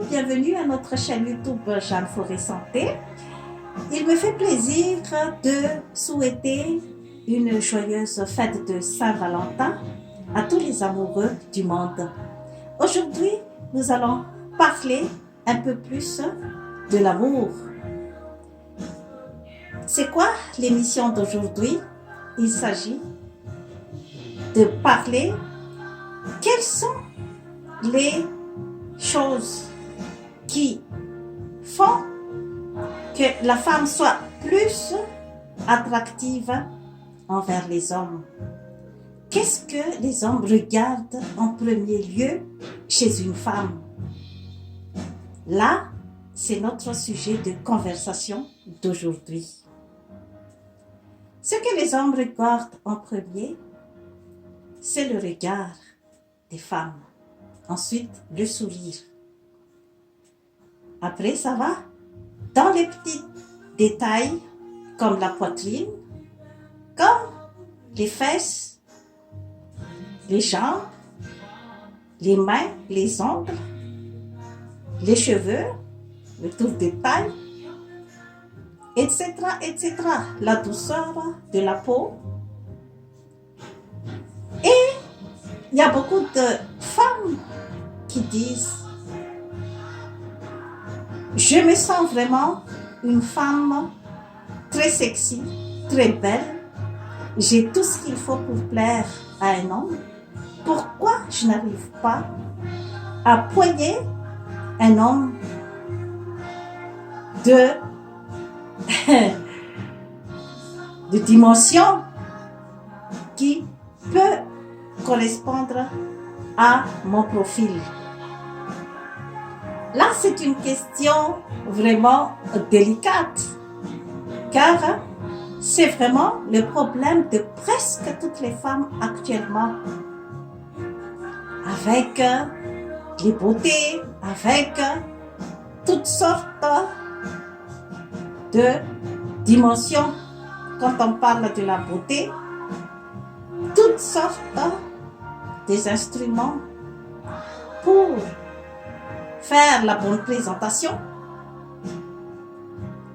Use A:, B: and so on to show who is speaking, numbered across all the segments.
A: bienvenue à notre chaîne YouTube Jeanne Forêt Santé. Il me fait plaisir de souhaiter une joyeuse fête de Saint-Valentin à tous les amoureux du monde. Aujourd'hui, nous allons parler un peu plus de l'amour. C'est quoi l'émission d'aujourd'hui? Il s'agit de parler quelles sont les choses qui font que la femme soit plus attractive envers les hommes. Qu'est-ce que les hommes regardent en premier lieu chez une femme? Là, c'est notre sujet de conversation d'aujourd'hui. Ce que les hommes regardent en premier, c'est le regard des femmes. Ensuite, le sourire. Après, ça va dans les petits détails comme la poitrine, comme les fesses, les jambes, les mains, les ongles, les cheveux, le tour de taille, etc., etc. La douceur de la peau. Et il y a beaucoup de femmes qui disent « Je me sens vraiment une femme très sexy, très belle. J'ai tout ce qu'il faut pour plaire à un homme. Pourquoi je n'arrive pas à poigner un homme de dimension qui peut correspondre à mon profil ?» Là, c'est une question vraiment délicate, car c'est vraiment le problème de presque toutes les femmes actuellement. Avec les beautés, avec toutes sortes de dimensions. Quand on parle de la beauté, toutes sortes des instruments pour faire la bonne présentation.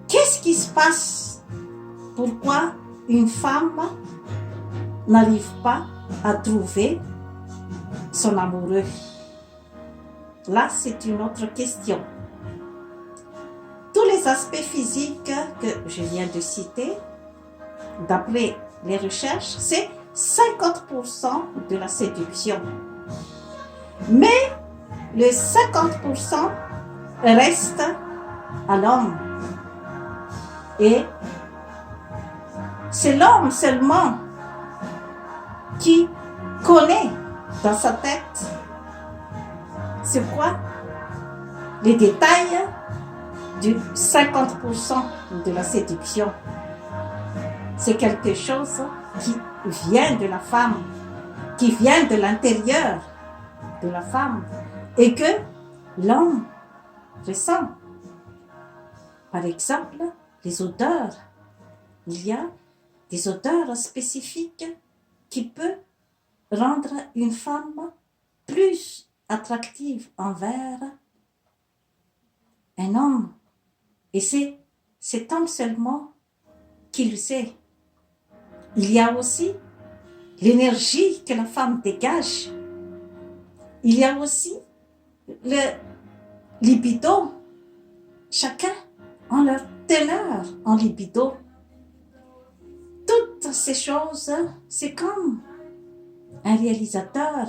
A: Qu'est-ce qui se passe? Pourquoi une femme n'arrive pas à trouver son amoureux? Là, c'est une autre question. Tous les aspects physiques que je viens de citer, d'après les recherches, c'est 50% de la séduction. Mais le 50% reste à l'homme. Et c'est l'homme seulement qui connaît dans sa tête c'est quoi les détails du 50% de la séduction. C'est quelque chose qui vient de la femme, qui vient de l'intérieur de la femme et que l'homme ressent. Par exemple, les odeurs. Il y a des odeurs spécifiques qui peuvent rendre une femme plus attractive envers un homme. Et c'est cet homme seulement qui le sait. Il y a aussi l'énergie que la femme dégage. Il y a aussi le libido. Chacun a leur teneur en libido. Toutes ces choses, c'est comme un réalisateur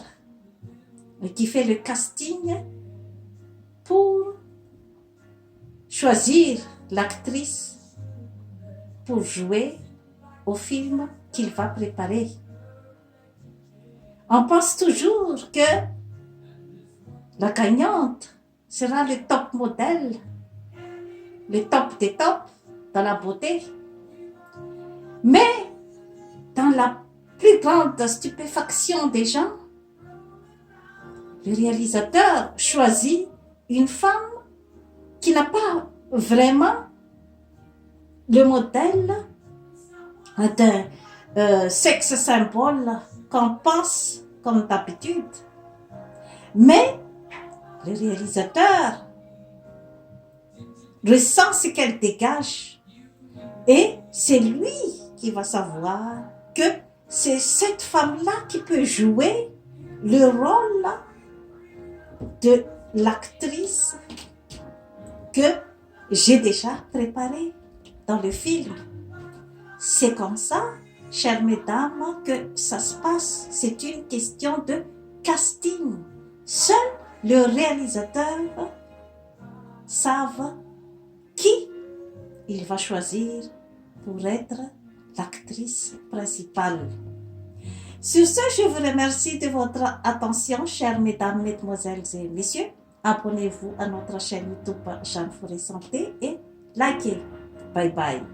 A: qui fait le casting pour choisir l'actrice pour jouer au film qu'il va préparer. On pense toujours que la gagnante sera le top modèle, le top des tops dans la beauté. Mais dans la plus grande stupéfaction des gens, le réalisateur choisit une femme qui n'a pas vraiment le modèle d'un sexe symbole qu'on pense comme d'habitude. Mais le réalisateur ressent ce qu'elle dégage. Et c'est lui qui va savoir que c'est cette femme-là qui peut jouer le rôle de l'actrice que j'ai déjà préparé dans le film. C'est comme ça, chères mesdames, que ça se passe. C'est une question de casting. Seul le réalisateur savent qui il va choisir pour être l'actrice principale. Sur ce, je vous remercie de votre attention, chères mesdames, mesdemoiselles et messieurs. Abonnez-vous à notre chaîne YouTube Jeanne Forêt Santé et likez. Bye bye.